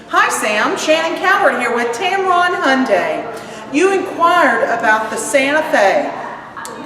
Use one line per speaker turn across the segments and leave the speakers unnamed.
Hi Sam, Shannon Coward here with Tameron Hyundai. You inquired about the Santa Fe.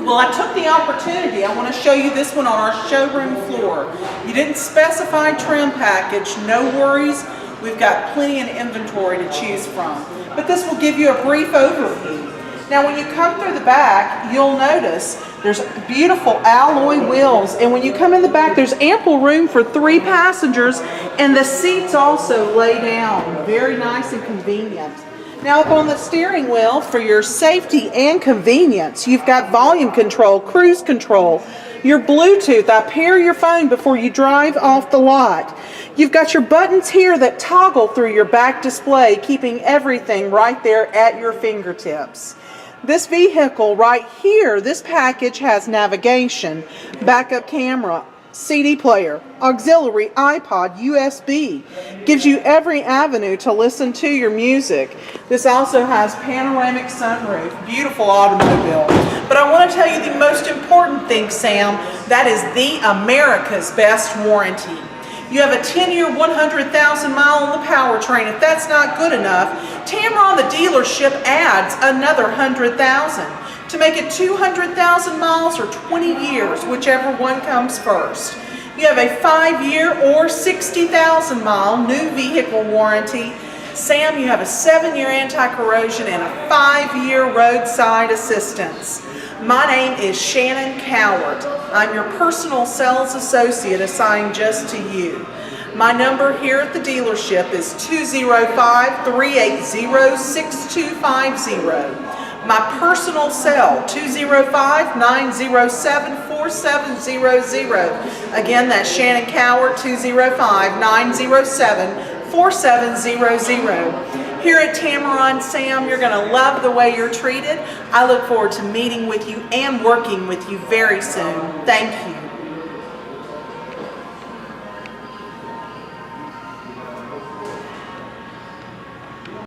Well, I took the opportunity. I want to show you this one on our showroom floor. You didn't specify trim package, no worries. We've got plenty of inventory to choose from. But this will give you a brief overview. Now when you come through the back, you'll notice there's beautiful alloy wheels, and when you come in the back, there's ample room for 3 passengers, and the seats also lay down. Very nice and convenient. Now up on the steering wheel, for your safety and convenience, you've got volume control, cruise control, your Bluetooth. I pair your phone before you drive off the lot. You've got your buttons here that toggle through your back display, keeping everything right there at your fingertips. This vehicle right here, this package has navigation, backup camera, CD player, auxiliary, iPod, USB. Gives you every avenue to listen to your music. This also has panoramic sunroof, beautiful automobile. But I want to tell you the most important thing, Sam, that is the America's Best warranty. You have a 10-year, 100,000 mile on the powertrain. If that's not good enough, Tameron, the dealership, adds another 100,000 to make it 200,000 miles or 20 years, whichever one comes first. You have a 5-year or 60,000 mile new vehicle warranty. Sam, you have a 7-year anti-corrosion and a 5-year roadside assistance. My name is Shannon Coward. I'm your personal sales associate assigned just to you. My number here at the dealership is 205-380-6250. My personal cell, 205-907-4700. Again, that's Shannon Coward, 205-907-4700. Here at Tameron, Sam, you're going to love the way you're treated. I look forward to meeting with you and working with you very soon. Thank you.